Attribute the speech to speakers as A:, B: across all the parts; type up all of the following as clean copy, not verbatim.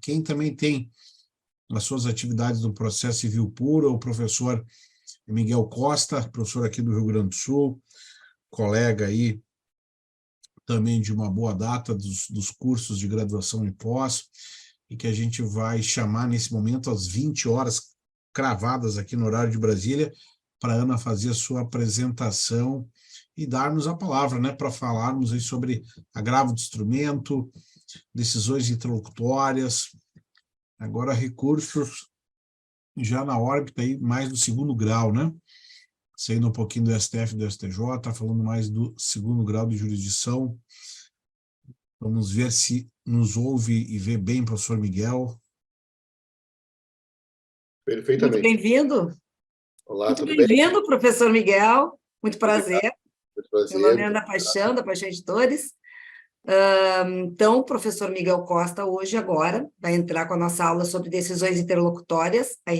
A: quem também tem as suas atividades no processo civil puro, o professor Miguel Costa, professor aqui do Rio Grande do Sul, colega aí também de uma boa data dos cursos de graduação em pós, e que a gente vai chamar nesse momento às 20 horas, cravadas aqui no horário de Brasília, para a Ana fazer a sua apresentação e dar-nos a palavra, né, para falarmos aí sobre agravo de instrumento, decisões interlocutórias, agora recursos já na órbita aí mais do segundo grau, né? Saindo um pouquinho do STF e do STJ, falando mais do segundo grau de jurisdição. Vamos ver se nos ouve e vê bem, professor Miguel.
B: Perfeitamente.
C: Muito bem-vindo.
B: Olá,
C: muito
B: tudo bem?
C: bem-vindo, professor Miguel. Muito prazer.
B: Muito prazer.
C: Meu nome é Ana Paixão, da Paixão Editores. Então, o professor Miguel Costa, hoje, agora, vai entrar com a nossa aula sobre decisões interlocutórias, a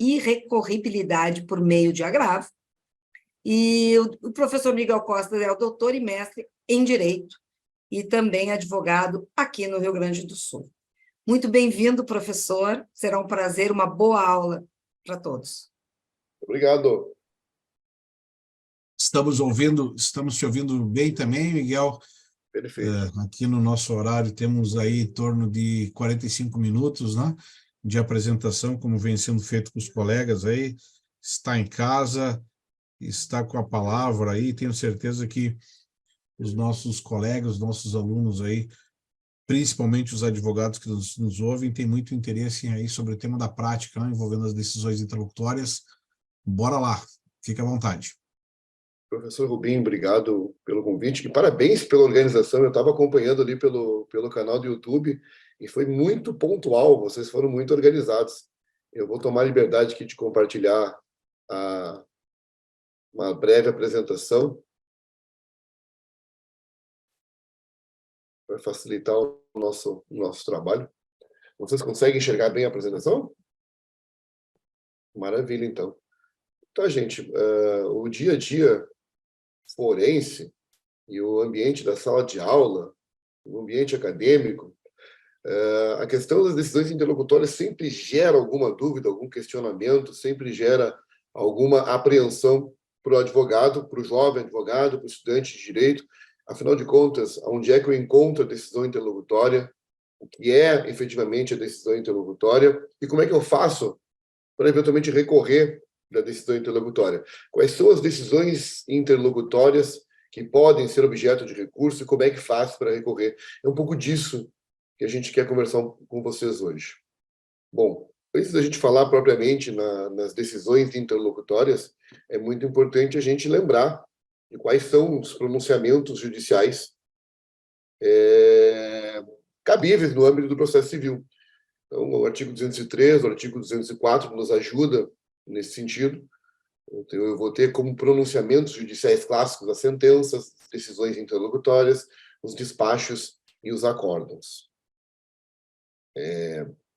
C: irrecorribilidade por meio de agravo. E o professor Miguel Costa é o doutor e mestre em Direito e também advogado aqui no Rio Grande do Sul. Muito bem-vindo, professor. Será um prazer, uma boa aula para todos.
B: Obrigado.
A: Estamos te ouvindo bem também, Miguel?
B: Perfeito.
A: Aqui no nosso horário temos aí em torno de 45 minutos, né, de apresentação, como vem sendo feito com os colegas aí. Está em casa, está com a palavra aí, tenho certeza que os nossos colegas, os nossos alunos aí, principalmente os advogados que nos ouvem, têm muito interesse aí sobre o tema da prática, né, envolvendo as decisões interlocutórias. Bora lá, fique à vontade.
B: Professor Rubim, obrigado pelo convite e parabéns pela organização. Eu estava acompanhando ali pelo canal do YouTube e foi muito pontual, vocês foram muito organizados. Eu vou tomar a liberdade aqui de compartilhar uma breve apresentação para facilitar o nosso trabalho. Vocês conseguem enxergar bem a apresentação? Maravilha, então. Tá, gente, o dia a dia forense e o ambiente da sala de aula, o ambiente acadêmico, a questão das decisões interlocutórias sempre gera alguma dúvida, algum questionamento, sempre gera alguma apreensão para o advogado, para o jovem advogado, para o estudante de direito. Afinal de contas, onde é que eu encontro a decisão interlocutória? O que é efetivamente a decisão interlocutória? E como é que eu faço para eventualmente recorrer da decisão interlocutória? Quais são as decisões interlocutórias que podem ser objeto de recurso e como é que faz para recorrer? É um pouco disso que a gente quer conversar com vocês hoje. Bom, antes da gente falar propriamente nas decisões interlocutórias, é muito importante a gente lembrar de quais são os pronunciamentos judiciais cabíveis no âmbito do processo civil. Então, o artigo 203, o artigo 204 nos ajuda nesse sentido. Então, eu vou ter como pronunciamentos judiciais clássicos as sentenças, decisões interlocutórias, os despachos e os acórdãos.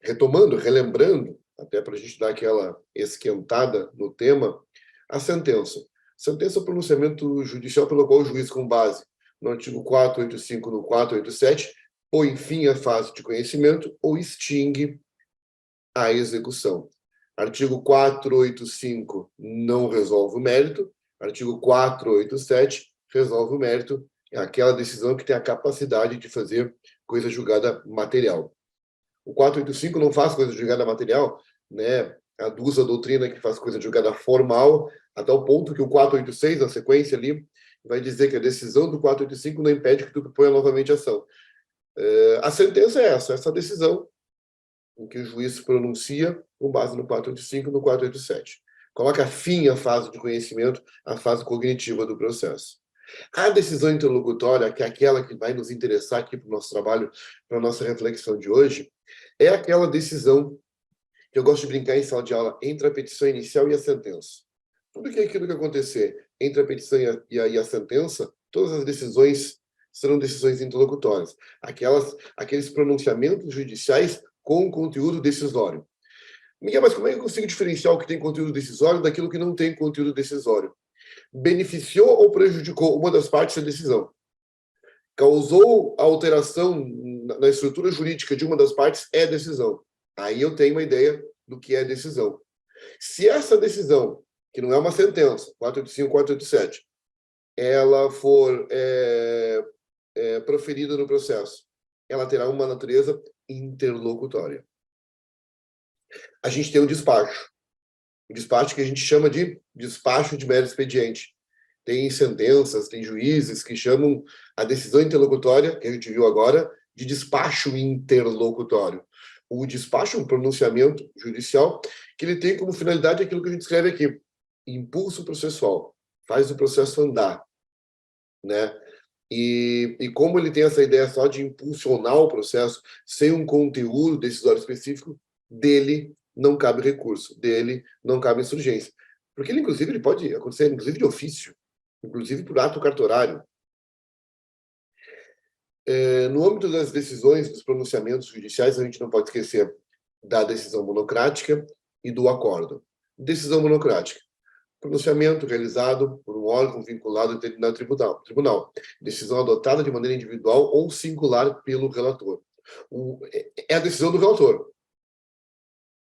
B: Retomando, relembrando, até para a gente dar aquela esquentada no tema, a sentença. Sentença é o pronunciamento judicial pelo qual o juiz, com base no artigo 485 e no 487, põe fim à fase de conhecimento ou extingue a execução. Artigo 485 não resolve o mérito, artigo 487 resolve o mérito, é aquela decisão que tem a capacidade de fazer coisa julgada material. O 485 não faz coisa julgada material, né? Aduz a doutrina que faz coisa julgada formal, até o ponto que o 486, na sequência ali, vai dizer que a decisão do 485 não impede que tu proponha novamente a ação. A sentença é essa decisão em que o juiz se pronuncia com base no 485 e no 487. Coloca fim à fase de conhecimento, à fase cognitiva do processo. A decisão interlocutória, que é aquela que vai nos interessar aqui para o nosso trabalho, para a nossa reflexão de hoje, é aquela decisão que eu gosto de brincar em sala de aula entre a petição inicial e a sentença. Tudo que é aquilo que acontecer entre a petição e a sentença, todas as decisões serão decisões interlocutórias. Aqueles pronunciamentos judiciais com conteúdo decisório. Miguel, mas como é que eu consigo diferenciar o que tem conteúdo decisório daquilo que não tem conteúdo decisório? Beneficiou ou prejudicou uma das partes da decisão? Causou alteração na estrutura jurídica de uma das partes é decisão. Aí eu tenho uma ideia do que é decisão. Se essa decisão, que não é uma sentença, 485, 487, ela for proferida no processo, ela terá uma natureza interlocutória. A gente tem um despacho que a gente chama de despacho de mero expediente. Tem sentenças, tem juízes que chamam a decisão interlocutória, que a gente viu agora, de despacho interlocutório. O despacho é um pronunciamento judicial que ele tem como finalidade aquilo que a gente escreve aqui: impulso processual, faz o processo andar, né? E como ele tem essa ideia só de impulsionar o processo, sem um conteúdo decisório específico, dele não cabe recurso, dele não cabe insurgência. Porque ele, inclusive, ele pode acontecer, inclusive, de ofício, inclusive por ato cartorário. No âmbito das decisões, dos pronunciamentos judiciais, a gente não pode esquecer da decisão monocrática e do acórdão. Decisão monocrática: pronunciamento realizado por um órgão vinculado a determinado tribunal. Decisão adotada de maneira individual ou singular pelo relator. É a decisão do relator.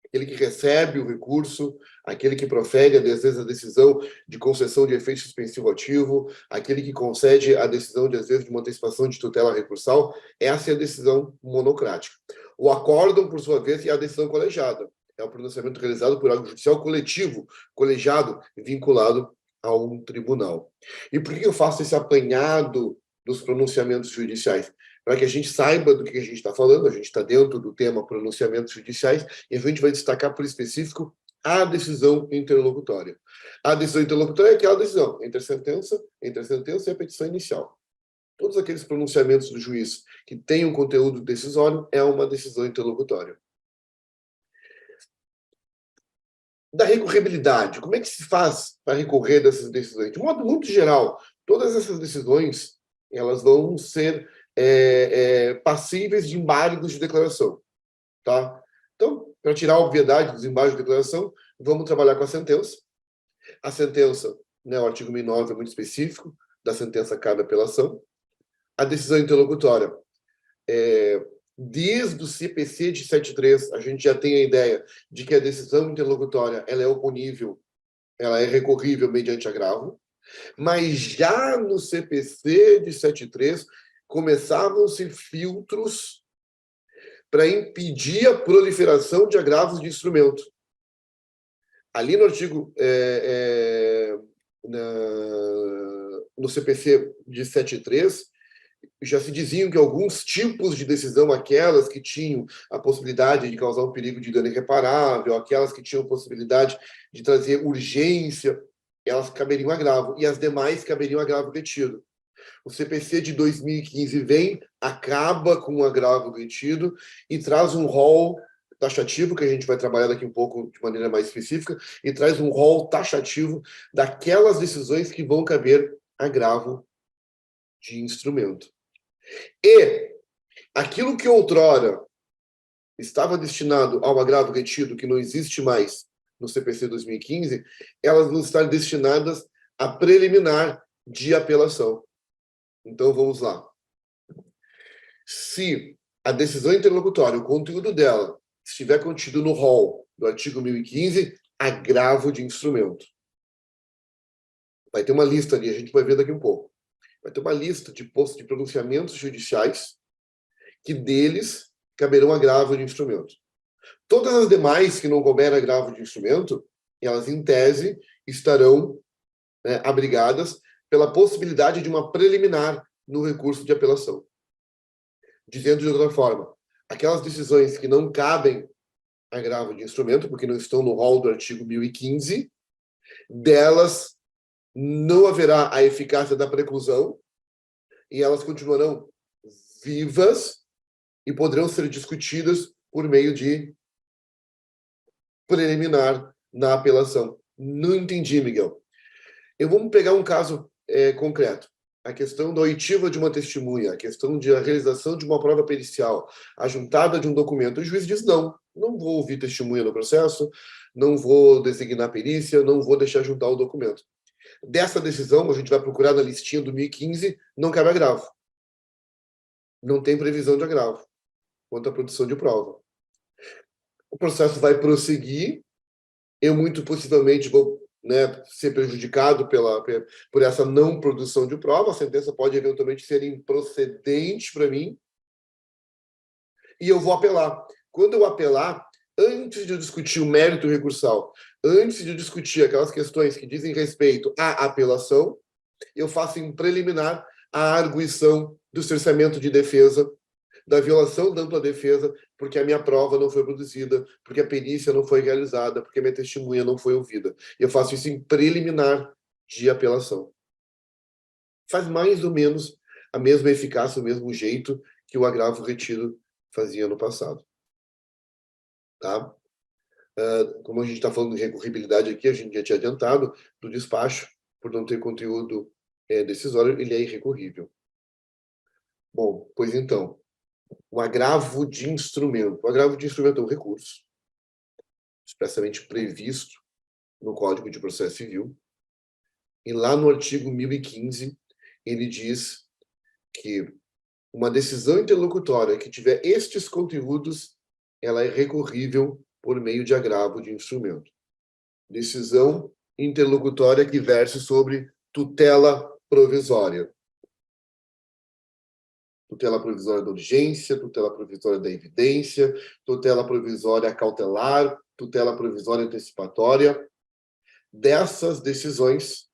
B: Aquele que recebe o recurso, aquele que profere, às vezes, a decisão de concessão de efeito suspensivo ativo, aquele que concede a decisão, às vezes, de uma antecipação de tutela recursal. Essa é a decisão monocrática. O acórdão, por sua vez, é a decisão colegiada. É o pronunciamento realizado por órgão judicial coletivo, colegiado, vinculado a um tribunal. E por que eu faço esse apanhado dos pronunciamentos judiciais? Para que a gente saiba do que a gente está falando. A gente está dentro do tema pronunciamentos judiciais e a gente vai destacar por específico a decisão interlocutória. A decisão interlocutória é aquela decisão entre a sentença e a petição inicial. Todos aqueles pronunciamentos do juiz que têm um conteúdo decisório é uma decisão interlocutória. Da recorribilidade, como é que se faz para recorrer dessas decisões? De modo muito geral, todas essas decisões elas vão ser passíveis de embargos de declaração. Tá? Então, para tirar a obviedade dos embargos de declaração, vamos trabalhar com a sentença. A sentença, né, o artigo 1009 é muito específico, da sentença cabe apelação. A decisão interlocutória, desde o CPC de 73, a gente já tem a ideia de que a decisão interlocutória ela é oponível, ela é recorrível mediante agravo, mas já no CPC de 73 começavam-se filtros para impedir a proliferação de agravos de instrumento. Ali no artigo, no CPC de 73, já se diziam que alguns tipos de decisão, aquelas que tinham a possibilidade de causar um perigo de dano irreparável, aquelas que tinham possibilidade de trazer urgência, elas caberiam agravo, e as demais caberiam agravo retido. O CPC de 2015 vem, acaba com o agravo retido e traz um rol taxativo, que a gente vai trabalhar daqui um pouco de maneira mais específica, e traz um rol taxativo daquelas decisões que vão caber agravo de instrumento. E aquilo que outrora estava destinado ao agravo retido, que não existe mais no CPC 2015, elas vão estar destinadas a preliminar de apelação. Então, vamos lá. Se a decisão interlocutória, o conteúdo dela, estiver contido no rol do artigo 1015, agravo de instrumento. Vai ter uma lista ali, a gente vai ver daqui um pouco. Vai ter uma lista de pronunciamentos judiciais que deles caberão agravo de instrumento. Todas as demais que não couber agravo de instrumento, elas, em tese, estarão abrigadas pela possibilidade de uma preliminar no recurso de apelação. Dizendo de outra forma, aquelas decisões que não cabem agravo de instrumento, porque não estão no rol do artigo 1015, delas não haverá a eficácia da preclusão e elas continuarão vivas e poderão ser discutidas por meio de preliminar na apelação. Não entendi, Miguel. Vamos pegar um caso concreto. A questão da oitiva de uma testemunha, a questão da realização de uma prova pericial, a juntada de um documento. O juiz diz, não vou ouvir testemunha no processo, não vou designar perícia, não vou deixar juntar o documento. Dessa decisão, a gente vai procurar na listinha do 1015, não cabe agravo. Não tem previsão de agravo. quanto à produção de prova. O processo vai prosseguir, eu muito possivelmente vou, né, ser prejudicado por essa não produção de prova, a sentença pode eventualmente ser improcedente para mim, e eu vou apelar. Quando eu apelar, antes de eu discutir o mérito recursal, antes de eu discutir aquelas questões que dizem respeito à apelação, eu faço em preliminar a arguição do cerceamento de defesa, da violação da ampla defesa, porque a minha prova não foi produzida, porque a perícia não foi realizada, porque a minha testemunha não foi ouvida. Eu faço isso em preliminar de apelação. Faz mais ou menos a mesma eficácia, o mesmo jeito que o agravo retido fazia no passado. Tá? Como a gente está falando de recorribilidade aqui, a gente já tinha adiantado, do despacho, por não ter conteúdo decisório, ele é irrecorrível. Bom, pois então, o agravo de instrumento. O agravo de instrumento é um recurso, expressamente previsto no Código de Processo Civil, e lá no artigo 1015, ele diz que uma decisão interlocutória que tiver estes conteúdos, ela é recorrível por meio de agravo de instrumento. Decisão interlocutória que verse sobre tutela provisória. Tutela provisória da urgência, tutela provisória da evidência, tutela provisória cautelar, tutela provisória antecipatória. Dessas decisões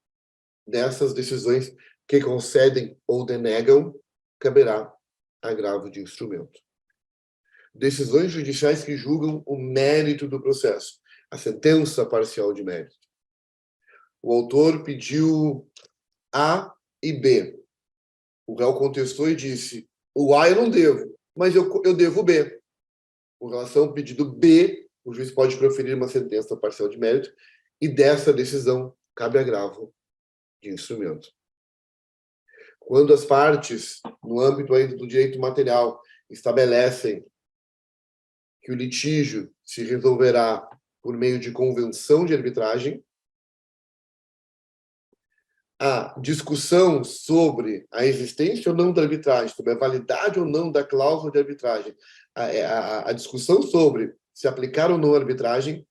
B: que concedem ou denegam, caberá agravo de instrumento. Decisões judiciais que julgam o mérito do processo, a sentença parcial de mérito. O autor pediu A e B. O réu contestou e disse: o A eu não devo, mas eu devo o B. Com relação ao pedido B, o juiz pode proferir uma sentença parcial de mérito e dessa decisão cabe agravo de instrumento. Quando as partes, no âmbito ainda do direito material, estabelecem que o litígio se resolverá por meio de convenção de arbitragem, a discussão sobre a existência ou não da arbitragem, sobre a validade ou não da cláusula de arbitragem, a discussão sobre se aplicar ou não a arbitragem,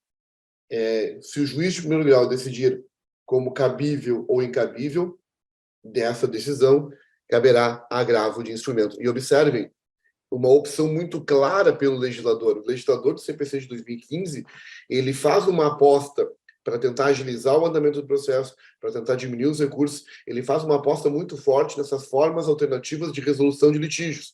B: se o juiz de primeiro grau decidir como cabível ou incabível, dessa decisão caberá agravo de instrumento. E observem, uma opção muito clara pelo legislador. O legislador do CPC de 2015, ele faz uma aposta para tentar agilizar o andamento do processo, para tentar diminuir os recursos, ele faz uma aposta muito forte nessas formas alternativas de resolução de litígios.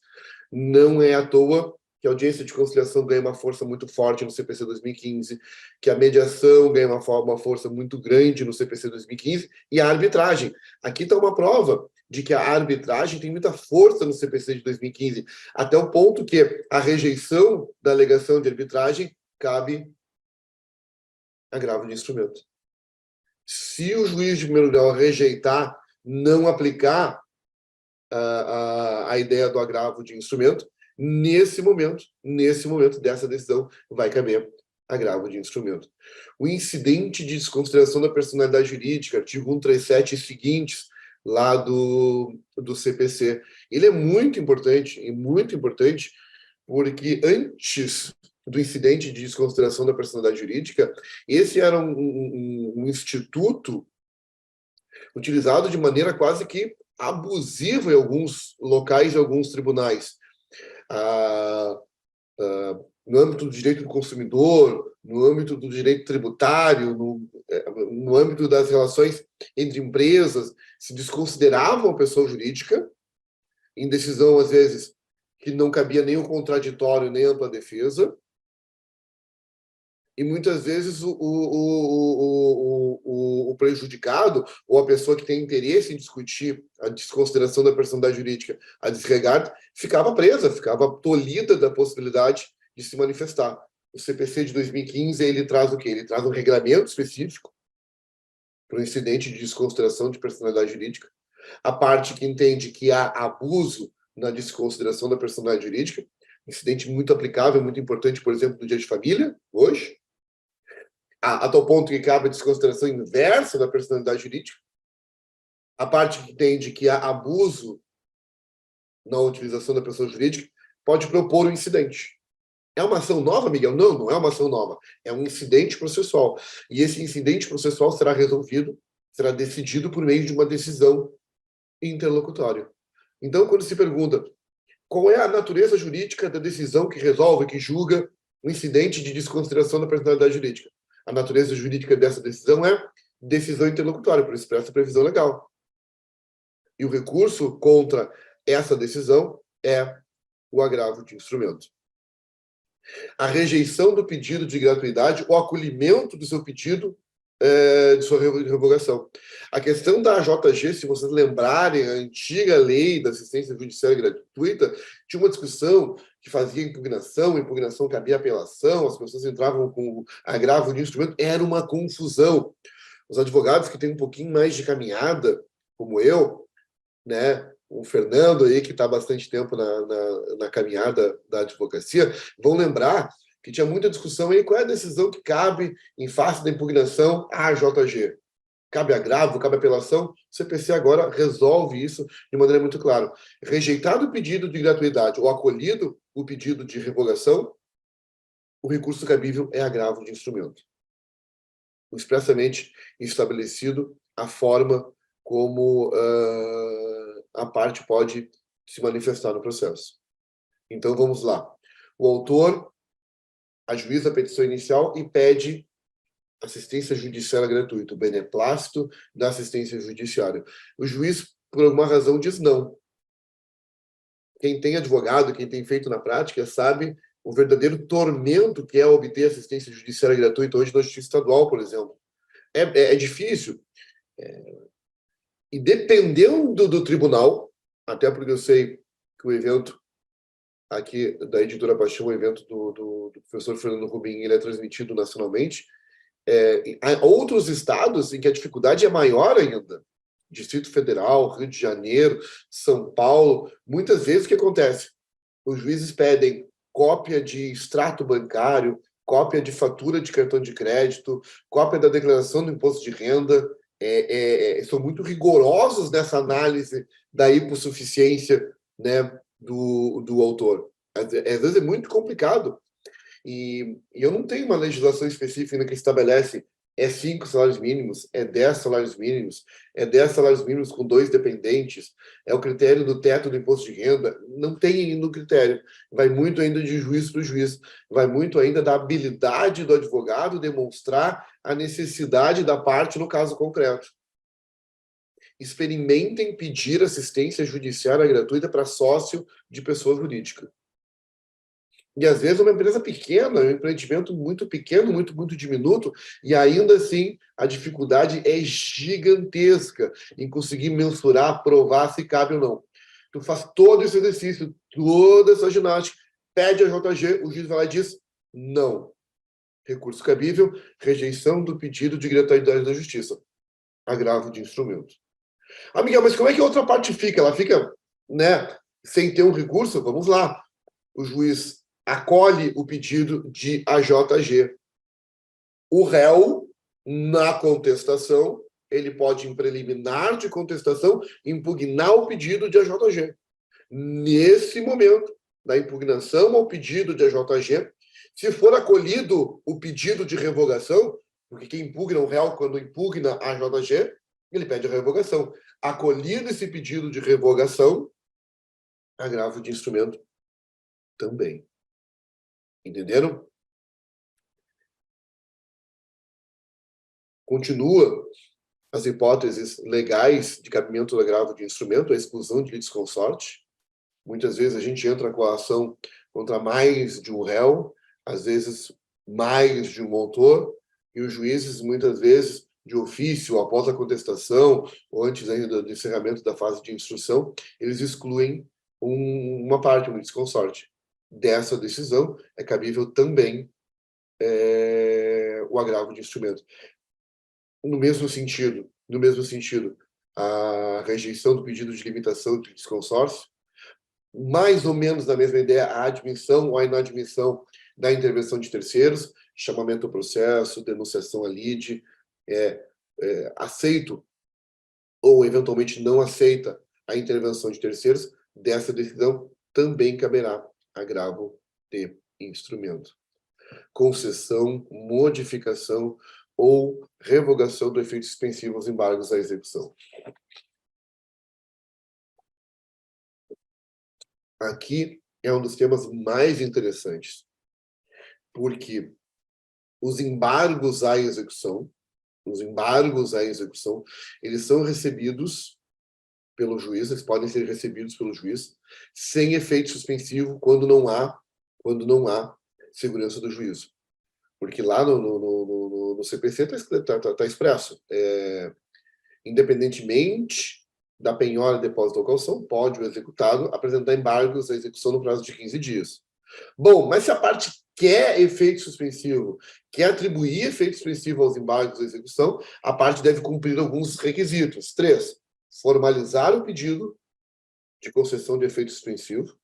B: Não é à toa que a audiência de conciliação ganha uma força muito forte no CPC 2015, que a mediação ganha uma força muito grande no CPC 2015, e a arbitragem. Aqui está uma prova de que a arbitragem tem muita força no CPC de 2015, até o ponto que a rejeição da alegação de arbitragem cabe agravo de instrumento. Se o juiz de primeiro grau rejeitar, não aplicar a ideia do agravo de instrumento, nesse momento dessa decisão, vai caber agravo de instrumento. O incidente de desconsideração da personalidade jurídica, artigo 137 e seguintes, lá do CPC, ele é muito importante, porque antes do incidente de desconsideração da personalidade jurídica, esse era um instituto utilizado de maneira quase que abusiva em alguns locais e alguns tribunais. No âmbito do direito do consumidor, no âmbito do direito tributário, no âmbito das relações entre empresas, se desconsiderava uma pessoa jurídica, em decisão, às vezes, que não cabia nem o contraditório, nem a ampla defesa, e muitas vezes o prejudicado, ou a pessoa que tem interesse em discutir a desconsideração da personalidade jurídica, a disregard, ficava presa, ficava tolhida da possibilidade de se manifestar. O CPC de 2015, ele traz o quê? Ele traz um regramento específico para o incidente de desconsideração de personalidade jurídica. A parte que entende que há abuso na desconsideração da personalidade jurídica, incidente muito aplicável, muito importante, por exemplo, no dia de família, hoje, a tal ponto que cabe a desconsideração inversa da personalidade jurídica. A parte que entende que há abuso na utilização da pessoa jurídica, pode propor um incidente. É uma ação nova, Miguel? Não, não é uma ação nova. É um incidente processual. E esse incidente processual será resolvido, será decidido por meio de uma decisão interlocutória. Então, quando se pergunta qual é a natureza jurídica da decisão que resolve, que julga um incidente de desconsideração da personalidade jurídica, a natureza jurídica dessa decisão é decisão interlocutória, por expressa previsão legal. E o recurso contra essa decisão é o agravo de instrumento. A rejeição do pedido de gratuidade, o acolhimento do seu pedido de sua revogação. A questão da AJG, se vocês lembrarem, a antiga lei da assistência judiciária gratuita, tinha uma discussão que fazia impugnação cabia apelação, as pessoas entravam com agravo de instrumento, era uma confusão. Os advogados que têm um pouquinho mais de caminhada, como eu, né, o Fernando aí, que está há bastante tempo na caminhada da advocacia, vão lembrar que tinha muita discussão aí qual é a decisão que cabe em face da impugnação à AJG. Cabe agravo, cabe apelação? O CPC agora resolve isso de maneira muito clara. Rejeitado o pedido de gratuidade ou acolhido o pedido de revogação, o recurso cabível é agravo de instrumento. Expressamente estabelecido a forma como a parte pode se manifestar no processo. Então, vamos lá. O autor ajuiza a petição inicial e pede assistência judiciária gratuita, o beneplácito da assistência judiciária. O juiz, por alguma razão, diz não. Quem tem advogado, quem tem feito na prática, sabe o verdadeiro tormento que é obter assistência judiciária gratuita hoje na Justiça Estadual, por exemplo. É difícil. E dependendo do tribunal, até porque eu sei que o evento aqui da Editora Paixão, o evento do professor Fernando Rubim, ele é transmitido nacionalmente, há outros estados em que a dificuldade é maior ainda. Distrito Federal, Rio de Janeiro, São Paulo. Muitas vezes o que acontece? Os juízes pedem cópia de extrato bancário, cópia de fatura de cartão de crédito, cópia da declaração do imposto de renda. São muito rigorosos nessa análise da hipossuficiência, né, do autor. Às vezes é muito complicado. E eu não tenho uma legislação específica que estabelece 5 salários mínimos, 10 salários mínimos, 10 salários mínimos com 2 dependentes, é o critério do teto do imposto de renda. Não tem ainda o critério. Vai muito ainda de juiz para juiz. Vai muito ainda da habilidade do advogado demonstrar a necessidade da parte no caso concreto. Experimentem pedir assistência judiciária gratuita para sócio de pessoa jurídica. E, às vezes, uma empresa pequena, um empreendimento muito pequeno, muito diminuto, e ainda assim a dificuldade é gigantesca em conseguir mensurar, provar se cabe ou não. Tu faz todo esse exercício, toda essa ginástica, pede a JG, o juiz vai lá e diz não. Recurso cabível, rejeição do pedido de gratuidade da justiça. Agravo de instrumento. Miguel, mas como é que a outra parte fica? Ela fica, né, sem ter um recurso? Vamos lá. O juiz acolhe o pedido de AJG. O réu, na contestação, ele pode, em preliminar de contestação, impugnar o pedido de AJG. Nesse momento, da impugnação ao pedido de AJG, se for acolhido o pedido de revogação, porque quem impugna o réu, quando impugna a AJG, ele pede a revogação. Acolhido esse pedido de revogação, agravo de instrumento também. Entenderam? Continua as hipóteses legais de cabimento do agravo de instrumento, a exclusão de litisconsorte. Muitas vezes a gente entra com a ação contra mais de um réu, às vezes mais de um autor, e os juízes, muitas vezes, de ofício, após a contestação, ou antes ainda do encerramento da fase de instrução, eles excluem uma parte, um litisconsorte. Dessa decisão é cabível também o agravo de instrumento. No mesmo sentido, a rejeição do pedido de limitação de litisconsórcio, mais ou menos na mesma ideia, a admissão ou a inadmissão da intervenção de terceiros, chamamento ao processo, denunciação à lide, aceito ou eventualmente não aceita a intervenção de terceiros, dessa decisão também caberá agravo de instrumento. Concessão, modificação ou revogação do efeito suspensivo aos embargos à execução. Aqui é um dos temas mais interessantes, porque os embargos à execução, eles são recebidos pelo juiz, eles podem ser recebidos pelo juiz sem efeito suspensivo quando não há segurança do juízo. Porque lá no CPC está expresso, independentemente da penhora, depósito ou caução, pode o executado apresentar embargos à execução no prazo de 15 dias. Bom, mas se a parte quer efeito suspensivo, quer atribuir efeito suspensivo aos embargos à execução, a parte deve cumprir alguns requisitos. 3. Formalizar o pedido de concessão de efeito suspensivo.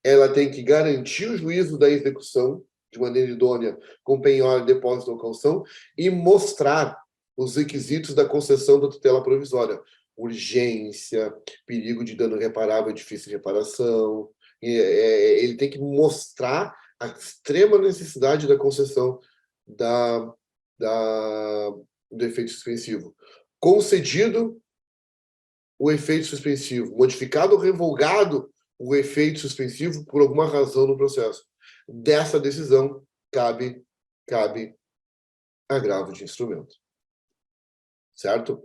B: Ela tem que garantir o juízo da execução de maneira idônea, com penhora, depósito ou caução, e mostrar os requisitos da concessão da tutela provisória. Urgência, perigo de dano reparável, difícil reparação. Ele tem que mostrar a extrema necessidade da concessão do efeito suspensivo. Concedido o efeito suspensivo, modificado ou revogado o efeito suspensivo por alguma razão no processo. Dessa decisão, cabe agravo de instrumento. Certo?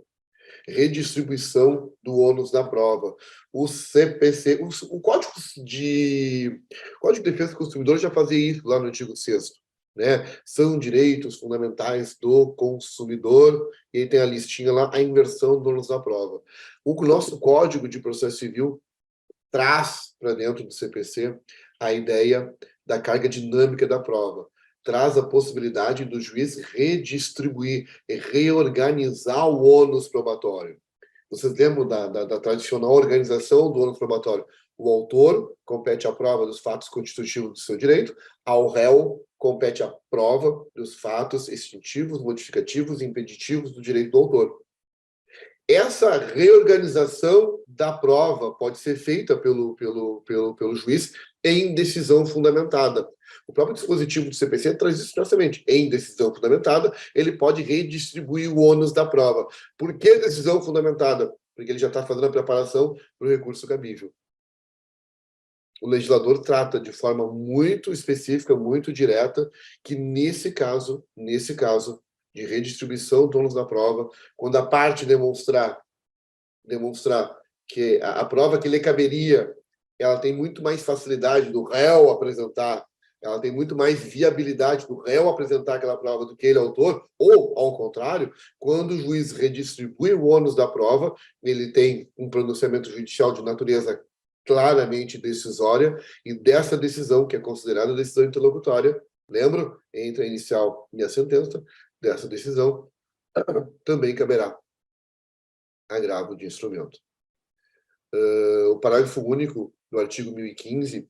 B: Redistribuição do ônus da prova. O CPC, o Código de Defesa do Consumidor já fazia isso lá no artigo 6º, né? São direitos fundamentais do consumidor, e aí tem a listinha lá, a inversão do ônus da prova. O nosso Código de Processo Civil traz para dentro do CPC a ideia da carga dinâmica da prova. Traz a possibilidade do juiz redistribuir e reorganizar o ônus probatório. Vocês lembram da tradicional organização do ônus probatório? O autor compete a prova dos fatos constitutivos do seu direito, ao réu compete a prova dos fatos extintivos, modificativos e impeditivos do direito do autor. Essa reorganização da prova pode ser feita pelo juiz em decisão fundamentada. O próprio dispositivo do CPC traz isso expressamente. Em decisão fundamentada, ele pode redistribuir o ônus da prova. Por que decisão fundamentada? Porque ele já está fazendo a preparação para o recurso cabível. O legislador trata de forma muito específica, muito direta, que nesse caso de redistribuição do ônus da prova, quando a parte demonstrar que a prova que lhe caberia, ela tem muito mais facilidade do réu apresentar, ela tem muito mais viabilidade do réu apresentar aquela prova do que ele, autor, ou, ao contrário, quando o juiz redistribui o ônus da prova, ele tem um pronunciamento judicial de natureza claramente decisória, e dessa decisão, que é considerada decisão interlocutória, lembro, entre a inicial e a sentença, dessa decisão, também caberá agravo de instrumento. O parágrafo único do artigo 1015,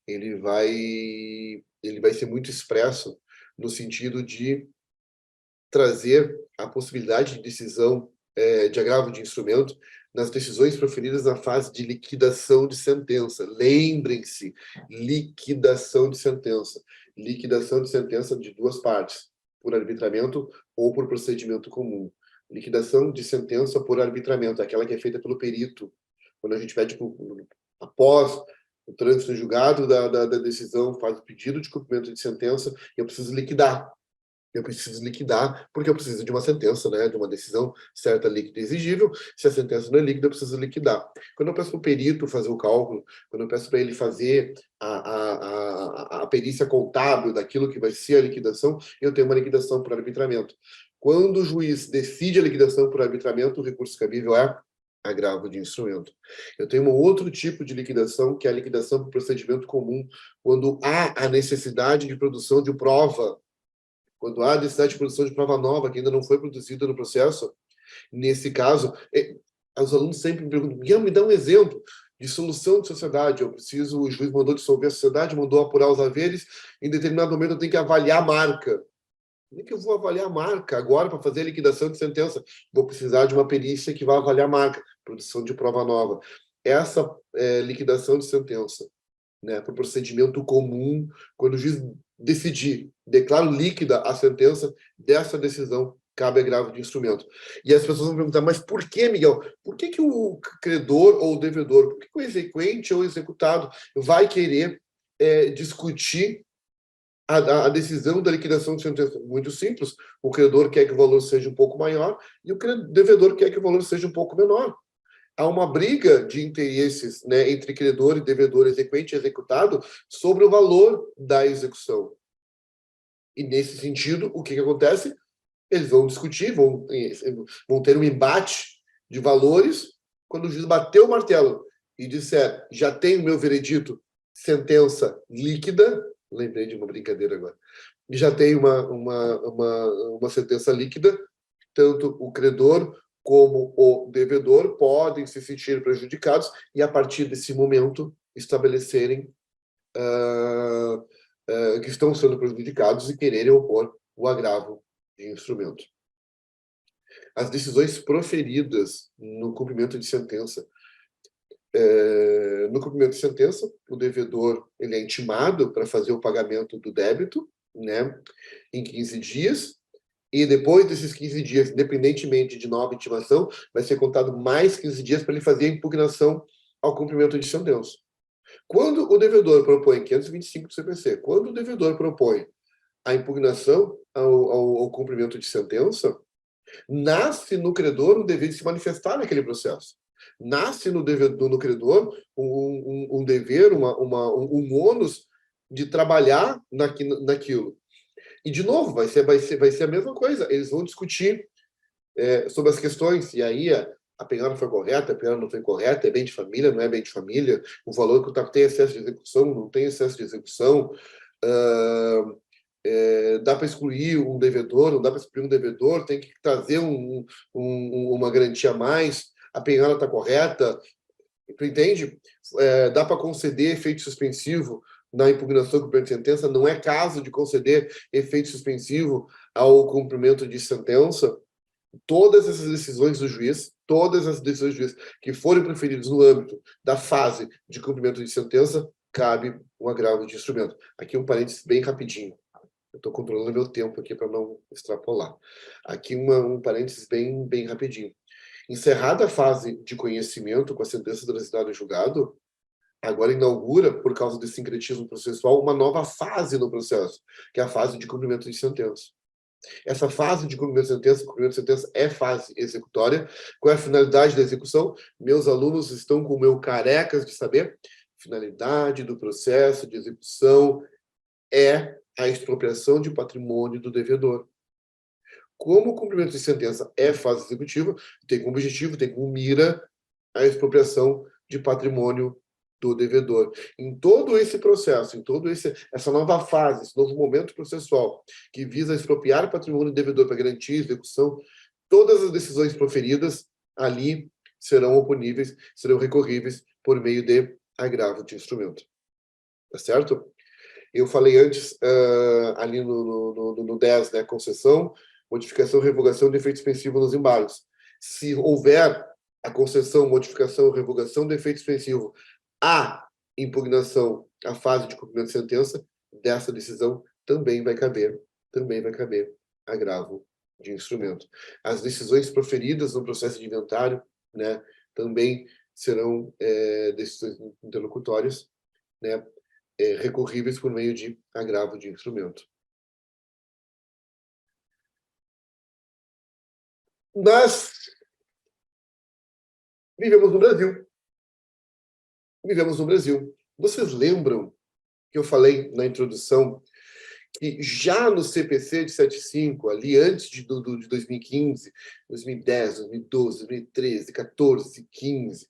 B: ele vai ser muito expresso no sentido de trazer a possibilidade de decisão de agravo de instrumento nas decisões proferidas na fase de liquidação de sentença. Lembrem-se, liquidação de sentença. Liquidação de sentença de duas partes, por arbitramento ou por procedimento comum. Liquidação de sentença por arbitramento, aquela que é feita pelo perito. Quando a gente pede, após o trânsito em julgado da decisão, faz o pedido de cumprimento de sentença, eu preciso liquidar. Porque eu preciso de uma sentença, né, de uma decisão certa, líquida e exigível. Se a sentença não é líquida, eu preciso liquidar. Quando eu peço para o perito fazer o cálculo, quando eu peço para ele fazer a perícia contábil daquilo que vai ser a liquidação, eu tenho uma liquidação por arbitramento. Quando o juiz decide a liquidação por arbitramento, o recurso cabível é agravo de instrumento. Eu tenho um outro tipo de liquidação, que é a liquidação por procedimento comum, quando há a necessidade de produção de prova, quando há necessidade de produção de prova nova que ainda não foi produzida no processo. Nesse caso, os alunos sempre me perguntam, Miguel, me dá um exemplo de solução de sociedade. O juiz mandou dissolver a sociedade, mandou apurar os haveres, em determinado momento eu tenho que avaliar a marca. Como é que eu vou avaliar a marca agora para fazer a liquidação de sentença? Vou precisar de uma perícia que vai avaliar a marca, produção de prova nova. Essa liquidação de sentença né, para o procedimento comum, quando o juiz decidir, declara líquida a sentença, dessa decisão cabe agravo de instrumento. E as pessoas vão perguntar, mas por que, Miguel? Por que o credor ou o devedor, por que o exequente ou o executado vai querer discutir a decisão da liquidação de sentença? Muito simples. O credor quer que o valor seja um pouco maior e o devedor quer que o valor seja um pouco menor. Há uma briga de interesses, né, entre credor e devedor, exequente e executado, sobre o valor da execução. E, nesse sentido, o que acontece? Eles vão discutir, vão ter um embate de valores. Quando o juiz bater o martelo e disser, já tenho o meu veredito, sentença líquida, lembrei de uma brincadeira agora, já tem uma sentença líquida, tanto o credor como o devedor podem se sentir prejudicados e, a partir desse momento, estabelecerem que estão sendo prejudicados e quererem opor o agravo de instrumento. As decisões proferidas no cumprimento de sentença. No cumprimento de sentença, o devedor ele é intimado para fazer o pagamento do débito, né, em 15 dias, e depois desses 15 dias, independentemente de nova intimação, vai ser contado mais 15 dias para ele fazer a impugnação ao cumprimento de sentença. Quando o devedor propõe, 525 do CPC, quando o devedor propõe a impugnação ao cumprimento de sentença, nasce no credor o dever de se manifestar naquele processo. Nasce no credor um dever, um ônus de trabalhar naquilo. E, de novo, vai ser a mesma coisa. Eles vão discutir sobre as questões, e aí a penhora foi correta, a penhora não foi correta, é bem de família, não é bem de família, o valor que tem excesso de execução, não tem excesso de execução, dá para excluir um devedor, não dá para excluir um devedor, tem que trazer uma garantia a mais, a penhora está correta, entende? Dá para conceder efeito suspensivo na impugnação do cumprimento de sentença, não é caso de conceder efeito suspensivo ao cumprimento de sentença. Todas essas decisões do juiz, que forem proferidas no âmbito da fase de cumprimento de sentença, cabe um agravo de instrumento. Aqui um parênteses bem rapidinho. Eu estou controlando meu tempo aqui para não extrapolar. Aqui um parênteses bem rapidinho. Encerrada a fase de conhecimento com a sentença transitada em julgado, agora inaugura, por causa desse sincretismo processual, uma nova fase no processo, que é a fase de cumprimento de sentença. Essa fase de cumprimento de sentença é fase executória. Qual é a finalidade da execução? Meus alunos estão com o meu carecas de saber. Finalidade do processo de execução é a expropriação de patrimônio do devedor. Como o cumprimento de sentença é fase executiva, tem como objetivo, tem como mira a expropriação de patrimônio do devedor. Em todo esse processo, em toda essa nova fase, esse novo momento processual, que visa expropriar patrimônio do devedor para garantir a execução, todas as decisões proferidas ali serão oponíveis, serão recorríveis por meio de agravo de instrumento. Tá certo? Eu falei antes, ali no 10, né, concessão, modificação, revogação de efeito suspensivo nos embargos. Se houver a concessão, modificação, revogação de efeito suspensivo, a impugnação, a fase de cumprimento de sentença, dessa decisão também vai caber agravo de instrumento. As decisões proferidas no processo de inventário, né, também serão decisões interlocutórias, né, recorríveis por meio de agravo de instrumento. Nós vivemos no Brasil. Vocês lembram que eu falei na introdução que já no CPC de 75, ali antes de 2015, 2010, 2012, 2013, 14, 15,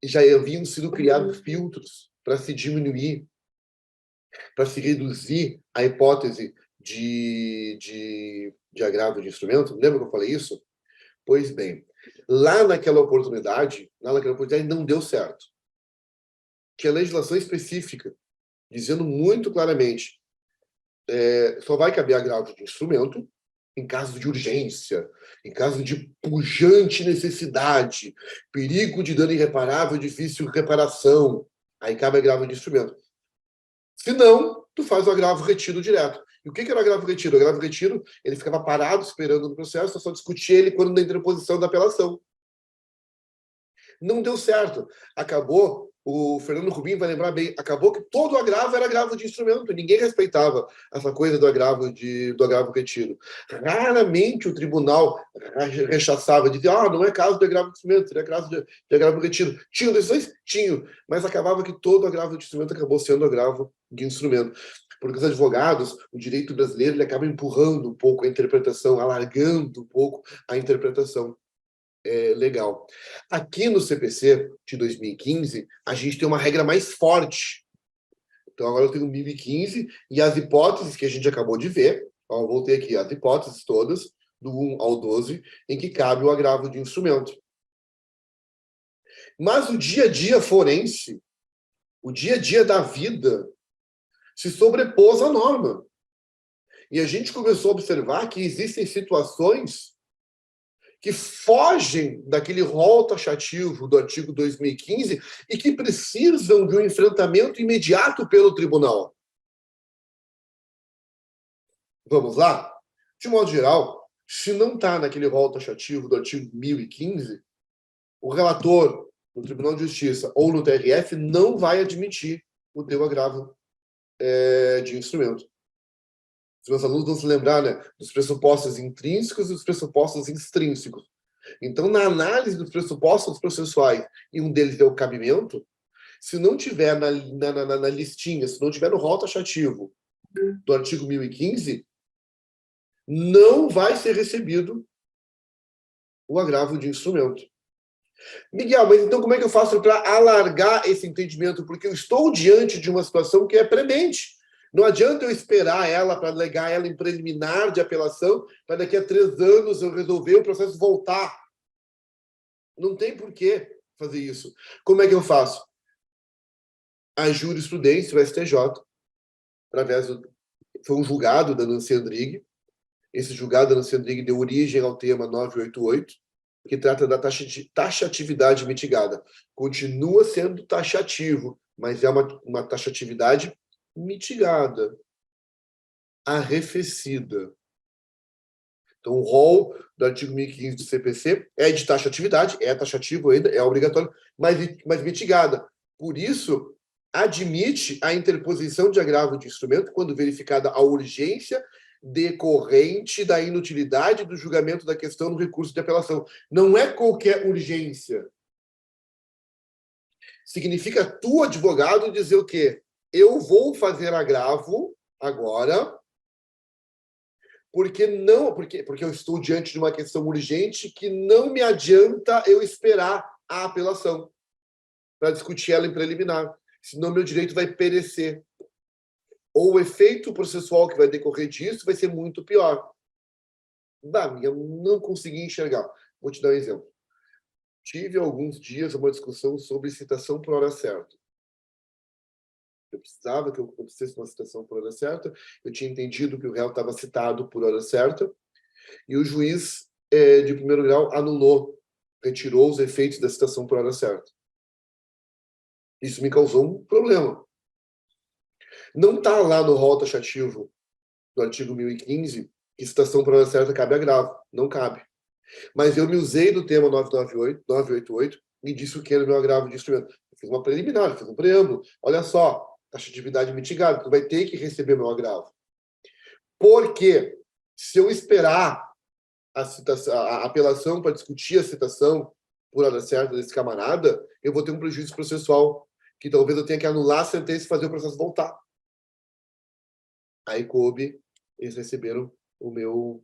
B: já haviam sido criados filtros para se diminuir, para se reduzir a hipótese de agravo de instrumento? Lembra que eu falei isso? Pois bem, lá naquela oportunidade não deu certo. Tinha legislação específica, dizendo muito claramente, só vai caber agravo de instrumento em caso de urgência, em caso de pujante necessidade, perigo de dano irreparável, difícil reparação. Aí cabe agravo de instrumento. Se não, tu faz o agravo retido direto. E o que era o agravo retido? O agravo retido, ele ficava parado esperando no processo, só discutia ele quando na interposição da apelação. Não deu certo. Acabou, o Fernando Rubim vai lembrar bem, acabou que todo o agravo era agravo de instrumento. Ninguém respeitava essa coisa do agravo retido. Raramente o tribunal rechaçava, dizia, não é caso de agravo de instrumento, seria caso de agravo retido. Tinham decisões? Tinham, mas acabava que todo agravo de instrumento acabou sendo agravo de instrumento. Porque os advogados, o direito brasileiro, ele acaba empurrando um pouco a interpretação, alargando um pouco a interpretação legal. Aqui no CPC de 2015, a gente tem uma regra mais forte. Então, agora eu tenho 1015 e as hipóteses que a gente acabou de ver, eu voltei aqui, as hipóteses todas, do 1 ao 12, em que cabe o agravo de instrumento. Mas o dia a dia forense, o dia a dia da vida, se sobrepôs à norma. E a gente começou a observar que existem situações que fogem daquele rol taxativo do artigo 2015 e que precisam de um enfrentamento imediato pelo tribunal. Vamos lá? De modo geral, se não está naquele rol taxativo do artigo 1015, o relator no Tribunal de Justiça ou no TRF não vai admitir o teu agravo de instrumento. Os meus alunos vão se lembrar, né, dos pressupostos intrínsecos e dos pressupostos extrínsecos. Então, na análise dos pressupostos processuais, e um deles é o cabimento, se não tiver na listinha, se não tiver no rol taxativo do artigo 1015, não vai ser recebido o agravo de instrumento. Miguel, mas então como é que eu faço para alargar esse entendimento? Porque eu estou diante de uma situação que é premente. Não adianta eu esperar ela para alegar ela em preliminar de apelação, para daqui a 3 anos eu resolver o processo voltar. Não tem por que fazer isso. Como é que eu faço? A jurisprudência, o STJ, através foi um julgado da Nancy Andrighi. Esse julgado da Nancy Andrighi deu origem ao tema 988, que trata da taxatividade mitigada. Continua sendo taxativo, mas é uma taxatividade mitigada, arrefecida. Então, o rol do artigo 1015 do CPC é de taxatividade, é taxativo ainda, é obrigatório, mas mitigada. Por isso, admite a interposição de agravo de instrumento quando verificada a urgência decorrente da inutilidade do julgamento da questão no recurso de apelação. Não é qualquer urgência. Significa tu, advogado, dizer o quê? Eu vou fazer agravo agora, porque eu estou diante de uma questão urgente que não me adianta eu esperar a apelação para discutir ela em preliminar, senão meu direito vai perecer. Ou o efeito processual que vai decorrer disso vai ser muito pior. Eu não consegui enxergar. Vou te dar um exemplo. Tive alguns dias uma discussão sobre citação por hora certa. Eu precisava que eu acontecesse uma citação por hora certa, eu tinha entendido que o réu estava citado por hora certa, e o juiz de primeiro grau anulou, retirou os efeitos da citação por hora certa. Isso me causou um problema. Não está lá no rol taxativo do artigo 1015 que citação por hora certa cabe agravo. Não cabe. Mas eu me usei do tema 988 e disse o que era o meu agravo de instrumento. Eu fiz uma preliminar, fiz um preâmbulo. Olha só, taxatividade mitigada, tu vai ter que receber meu agravo. Porque se eu esperar a apelação para discutir a citação por hora certa desse camarada, eu vou ter um prejuízo processual, que talvez eu tenha que anular a sentença e fazer o processo voltar. Aí coube, eles receberam o meu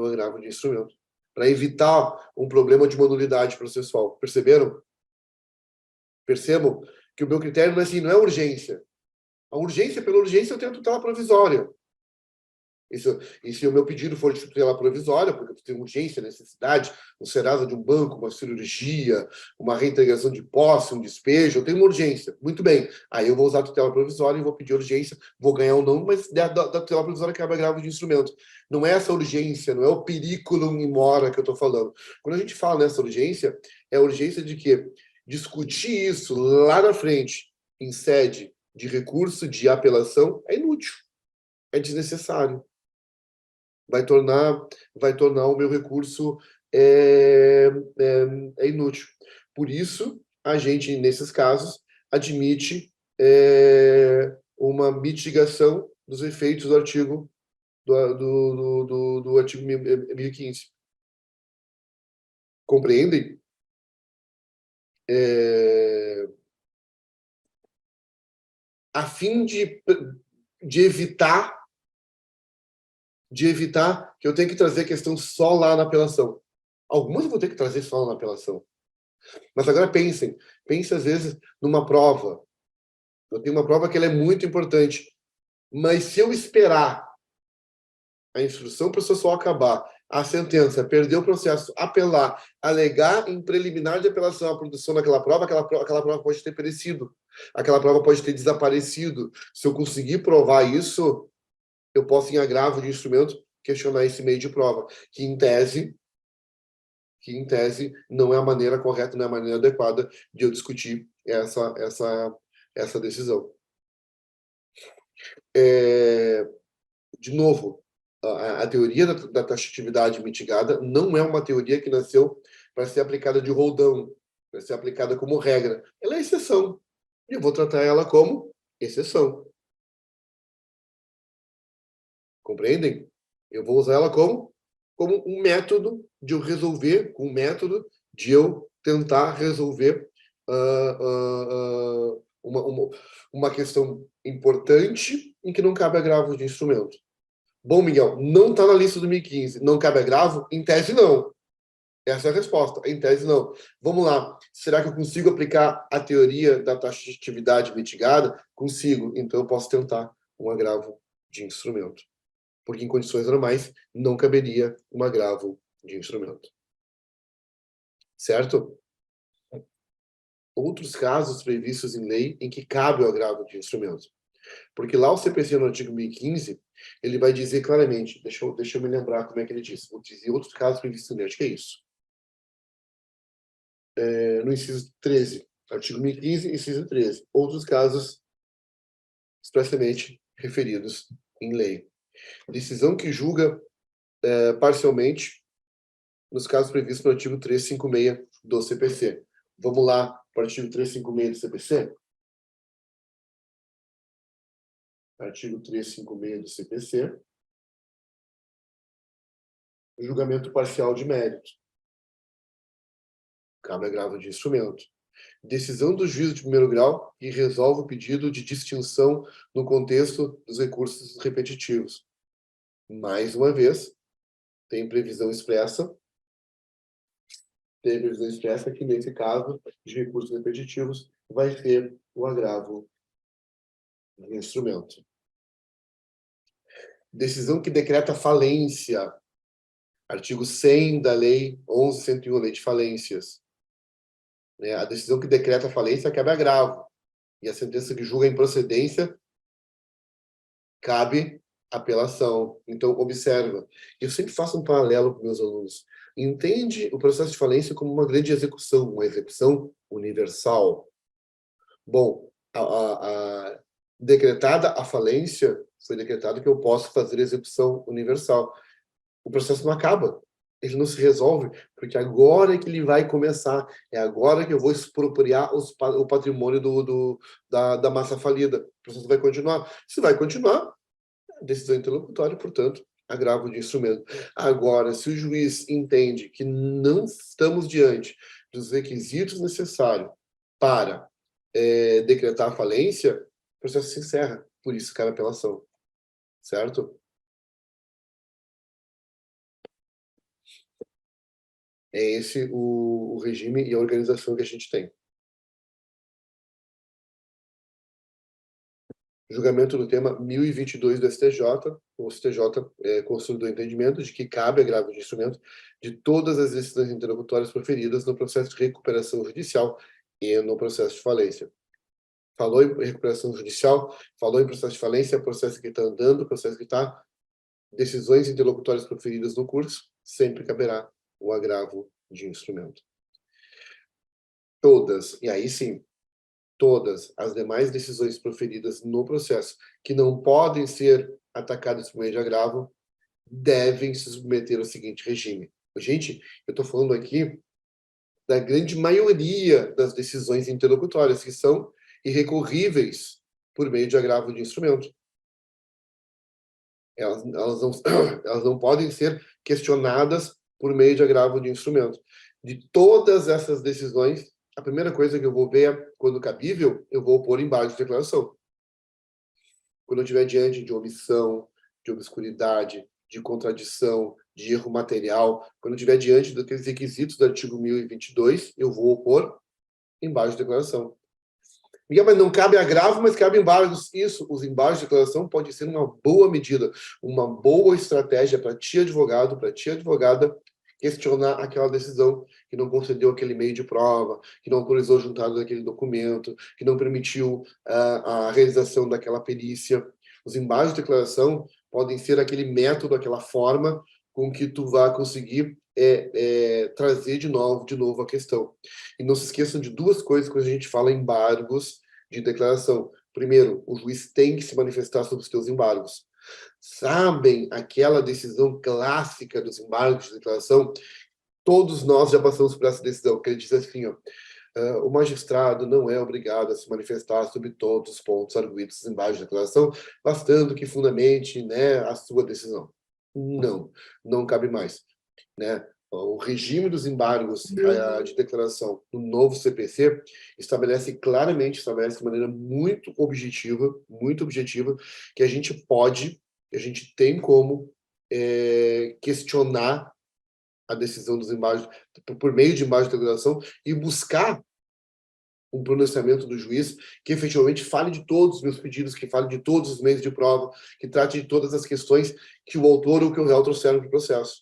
B: agravo de instrumento, para evitar um problema de uma nulidade processual. Perceberam? Percebam que o meu critério não é urgência. A urgência, pela urgência, eu tenho tutela provisória. E se o meu pedido for de tutela provisória, porque eu tenho urgência, necessidade, um Serasa de um banco, uma cirurgia, uma reintegração de posse, um despejo, eu tenho uma urgência. Muito bem. Aí eu vou usar a tutela provisória e vou pedir urgência, vou ganhar ou não, mas da tutela provisória cabe agravo de instrumento. Não é essa urgência, não é o periculum in mora que eu estou falando. Quando a gente fala nessa urgência, é a urgência de que discutir isso lá na frente, em sede de recurso, de apelação, é inútil, é desnecessário. Vai tornar o meu recurso inútil. Por isso, a gente, nesses casos, admite uma mitigação dos efeitos do artigo do artigo 1015. Compreendem? A fim de evitar que eu tenha que trazer a questão só lá na apelação. Algumas eu vou ter que trazer só na apelação. Mas agora pense às vezes numa prova. Eu tenho uma prova que ela é muito importante, mas se eu esperar a instrução processual acabar, a sentença, perder o processo, apelar, alegar em preliminar de apelação a produção daquela prova, aquela prova pode ter perecido, aquela prova pode ter desaparecido. Se eu conseguir provar isso, eu posso, em agravo de instrumento, questionar esse meio de prova, que em tese não é a maneira correta, não é a maneira adequada de eu discutir essa decisão. De novo, a teoria da taxatividade mitigada não é uma teoria que nasceu para ser aplicada de roldão, para ser aplicada como regra. Ela é exceção. E eu vou tratar ela como exceção. Compreendem? Eu vou usar ela como um método de eu resolver, um método de eu tentar resolver uma questão importante em que não cabe agravo de instrumento. Bom, Miguel, não está na lista do 1015. Não cabe agravo? Em tese, não. Essa é a resposta. Em tese, não. Vamos lá. Será que eu consigo aplicar a teoria da taxatividade mitigada? Consigo. Então, eu posso tentar um agravo de instrumento. Porque em condições normais não caberia um agravo de instrumento. Certo? Outros casos previstos em lei em que cabe o agravo de instrumento. Porque lá o CPC, no artigo 1015, ele vai dizer claramente, deixa eu me lembrar como é que ele diz, vou dizer outros casos previstos em lei, acho que é isso. No inciso 13, artigo 1015, inciso 13. Outros casos expressamente referidos em lei. Decisão que julga parcialmente nos casos previstos no artigo 356 do CPC. Vamos lá para o artigo 356 do CPC? Artigo 356 do CPC. Julgamento parcial de mérito. Cabe agravo de instrumento. Decisão do juízo de primeiro grau que resolve o pedido de distinção no contexto dos recursos repetitivos. Mais uma vez, tem previsão expressa que, nesse caso de recursos repetitivos, vai ser o agravo de instrumento. Decisão que decreta falência. Artigo 100 da Lei 11.101, Lei de Falências. A decisão que decreta falência cabe agravo. E a sentença que julga a improcedência cabe apelação. Então, observa. Eu sempre faço um paralelo com meus alunos. Entende o processo de falência como uma grande execução, uma execução universal. Bom, decretada a falência, foi decretado que eu posso fazer execução universal. O processo não acaba. Ele não se resolve, porque agora é que ele vai começar. É agora que eu vou expropriar o patrimônio da massa falida. O processo vai continuar. Se vai continuar, decisão interlocutória, portanto, agravo de instrumento. Agora, se o juiz entende que não estamos diante dos requisitos necessários para decretar a falência, o processo se encerra. Por isso, cabe apelação. Certo? É esse o regime e a organização que a gente tem. Julgamento do tema 1022 do STJ. O STJ consolidou o entendimento de que cabe agravo de instrumento de todas as decisões interlocutórias proferidas no processo de recuperação judicial e no processo de falência. Falou em recuperação judicial, falou em processo de falência, processo que está andando, processo que está... Decisões interlocutórias proferidas no curso, sempre caberá o agravo de instrumento. Todas, e aí sim, todas as demais decisões proferidas no processo que não podem ser atacadas por meio de agravo devem se submeter ao seguinte regime. Gente, eu estou falando aqui da grande maioria das decisões interlocutórias que são irrecorríveis por meio de agravo de instrumento. Elas não, elas não podem ser questionadas por meio de agravo de instrumento. De todas essas decisões, a primeira coisa que eu vou ver é, quando cabível, eu vou pôr embaixo de declaração. Quando eu estiver diante de omissão, de obscuridade, de contradição, de erro material, quando eu estiver diante daqueles requisitos do artigo 1022, eu vou pôr embaixo de declaração. Miguel, mas não cabe agravo, mas cabe embargos. Isso, os embargos de declaração pode ser uma boa medida, uma boa estratégia para ti, advogado, para ti, advogada, questionar aquela decisão que não concedeu aquele meio de prova, que não autorizou o juntado daquele documento, que não permitiu a realização daquela perícia. Os embargos de declaração podem ser aquele método, aquela forma com que tu vai conseguir trazer de novo a questão. E não se esqueçam de duas coisas quando a gente fala em embargos de declaração. Primeiro, o juiz tem que se manifestar sobre os seus embargos. Sabem aquela decisão clássica dos embargos de declaração? Todos nós já passamos por essa decisão, que ele diz assim, ó, o magistrado não é obrigado a se manifestar sobre todos os pontos arguidos dos embargos de declaração, bastando que fundamente, né, a sua decisão. Não cabe mais, né? O regime dos embargos de declaração no novo CPC estabelece claramente, estabelece de maneira muito objetiva, que a gente tem como questionar a decisão dos embargos por meio de embargos de declaração e buscar um pronunciamento do juiz que efetivamente fale de todos os meus pedidos, que fale de todos os meios de prova, que trate de todas as questões que o autor ou que o réu trouxeram para o processo.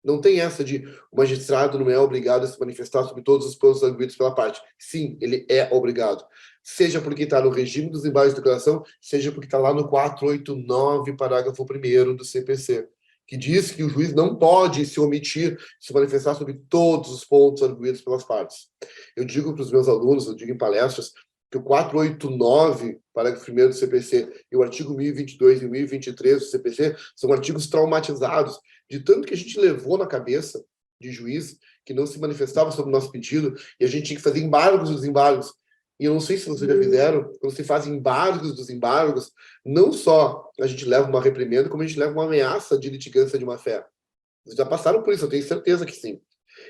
B: Não tem essa de o magistrado não é obrigado a se manifestar sobre todos os pontos arguidos pela parte. Sim, ele é obrigado. Seja porque está no regime dos embargos de declaração, seja porque está lá no 489, parágrafo 1º do CPC, que diz que o juiz não pode se omitir, se manifestar sobre todos os pontos arguidos pelas partes. Eu digo para os meus alunos, eu digo em palestras, que o 489, parágrafo 1º do CPC, e o artigo 1022 e 1023 do CPC são artigos traumatizados, de tanto que a gente levou na cabeça de juiz, que não se manifestava sobre o nosso pedido, e a gente tinha que fazer embargos dos embargos. E eu não sei se vocês já fizeram, quando se faz embargos dos embargos, não só a gente leva uma reprimenda, como a gente leva uma ameaça de litigância de má-fé. Vocês já passaram por isso, eu tenho certeza que sim.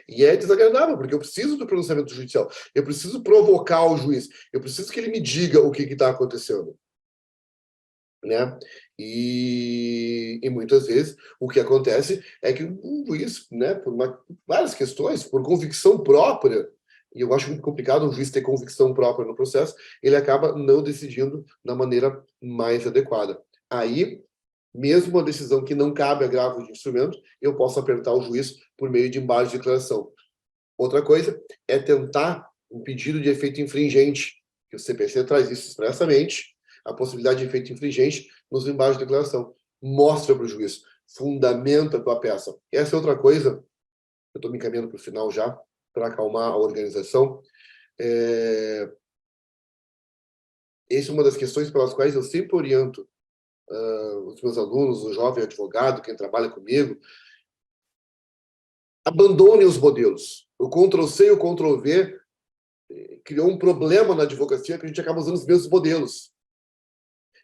B: E é desagradável, porque eu preciso do pronunciamento judicial, eu preciso provocar o juiz, eu preciso que ele me diga o que está acontecendo. Né? E muitas vezes o que acontece é que o juiz, né, por várias questões, por convicção própria, e eu acho muito complicado um juiz ter convicção própria no processo, ele acaba não decidindo da maneira mais adequada. Aí, mesmo uma decisão que não cabe agravo de instrumento, eu posso apertar o juiz por meio de embargo de declaração. Outra coisa é tentar um pedido de efeito infringente, que o CPC traz isso expressamente, a possibilidade de efeito infringente nos embargos de declaração. Mostra para o juiz, fundamenta a tua peça. Essa é outra coisa, eu estou me encaminhando para o final já, para acalmar a organização. Essa é uma das questões pelas quais eu sempre oriento os meus alunos, o jovem advogado, quem trabalha comigo. Abandone os modelos. O Ctrl+C e o Ctrl+V criou um problema na advocacia que a gente acaba usando os mesmos modelos.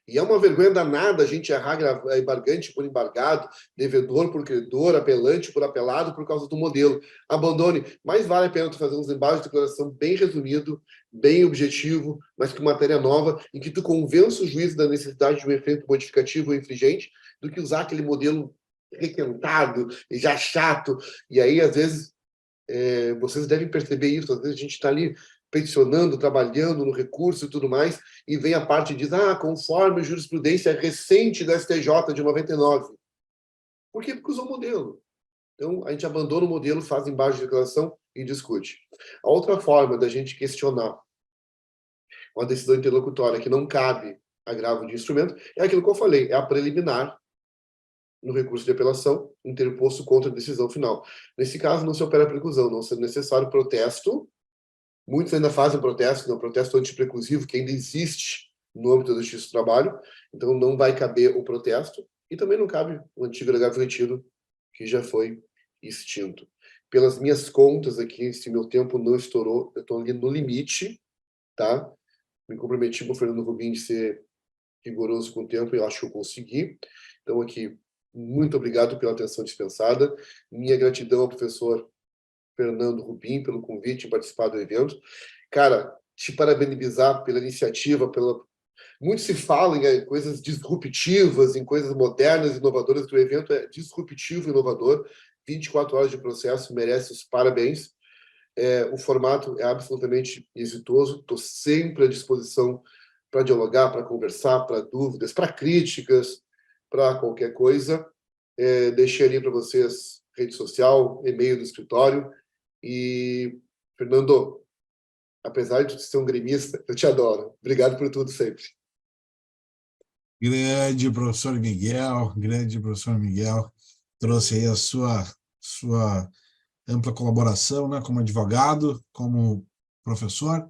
B: E é uma vergonha danada a gente errar embargante por embargado, devedor por credor, apelante por apelado por causa do modelo. Abandone. Mais vale a pena tu fazer uns embargos de declaração bem resumido, bem objetivo, mas com matéria nova, em que tu convença o juiz da necessidade de um efeito modificativo ou infringente, do que usar aquele modelo requentado, já chato. E aí, às vezes, vocês devem perceber isso, às vezes a gente está ali peticionando, trabalhando no recurso e tudo mais, e vem a parte e diz, conforme a jurisprudência recente da STJ de 99. Por quê? Porque usou o modelo. Então, a gente abandona o modelo, faz embargo de declaração e discute. A outra forma da gente questionar uma decisão interlocutória que não cabe agravo de instrumento é aquilo que eu falei, é a preliminar no recurso de apelação interposto contra a decisão final. Nesse caso, não se opera preclusão, não sendo necessário protesto Muitos ainda fazem protesto, né? O protesto antipreclusivo, que ainda existe no âmbito da Justiça do Trabalho, então não vai caber o protesto, e também não cabe o antigo legado retiro, que já foi extinto. Pelas minhas contas aqui, se meu tempo não estourou, eu estou ali no limite, tá? Me comprometi com o Fernando Rubim de ser rigoroso com o tempo, e eu acho que eu consegui. Então, aqui, muito obrigado pela atenção dispensada. Minha gratidão ao professor Fernando Rubim pelo convite em participar do evento. Cara, te parabenizar pela iniciativa, muito se fala em coisas disruptivas, em coisas modernas, inovadoras, que o evento é disruptivo e inovador. 24 horas de processo, merece os parabéns. O formato é absolutamente exitoso, estou sempre à disposição para dialogar, para conversar, para dúvidas, para críticas, para qualquer coisa. Deixei ali para vocês rede social, e-mail do escritório. E, Fernando, apesar de ser um gremista, eu te adoro. Obrigado por tudo sempre.
A: Grande professor Miguel, trouxe aí a sua ampla colaboração, né, como advogado, como professor,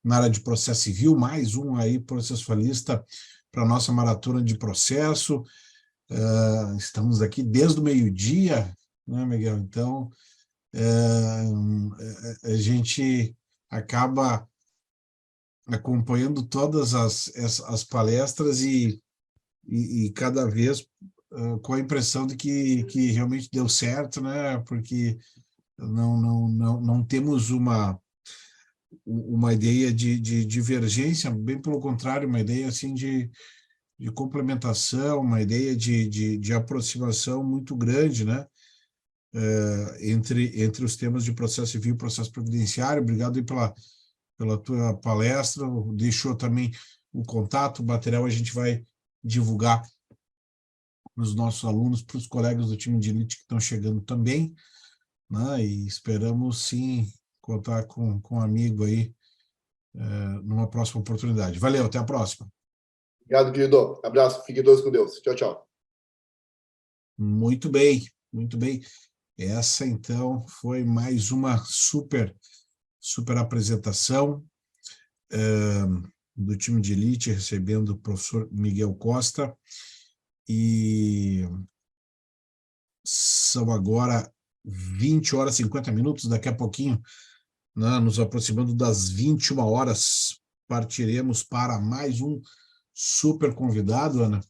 A: na área de processo civil, mais um aí processualista para a nossa maratona de processo. Estamos aqui desde o meio-dia, né, Miguel? Então, a gente acaba acompanhando todas as palestras e cada vez com a impressão de que realmente deu certo, né? Porque não temos uma ideia de divergência, bem pelo contrário, uma ideia assim de complementação, uma ideia de aproximação muito grande, né? Entre os temas de processo civil e processo previdenciário. Obrigado aí pela tua palestra. Deixou também o contato, o material a gente vai divulgar para os nossos alunos, para os colegas do time de elite que estão chegando também, né? E esperamos, sim, contar com um amigo aí numa próxima oportunidade. Valeu, até a próxima.
B: Obrigado, querido. Abraço, fique todos com Deus. Tchau, tchau.
A: Muito bem, muito bem. Essa, então, foi mais uma super apresentação do time de elite, recebendo o professor Miguel Costa, e são agora 20 horas e 50 minutos, daqui a pouquinho, né, nos aproximando das 21 horas, partiremos para mais um super convidado, Ana.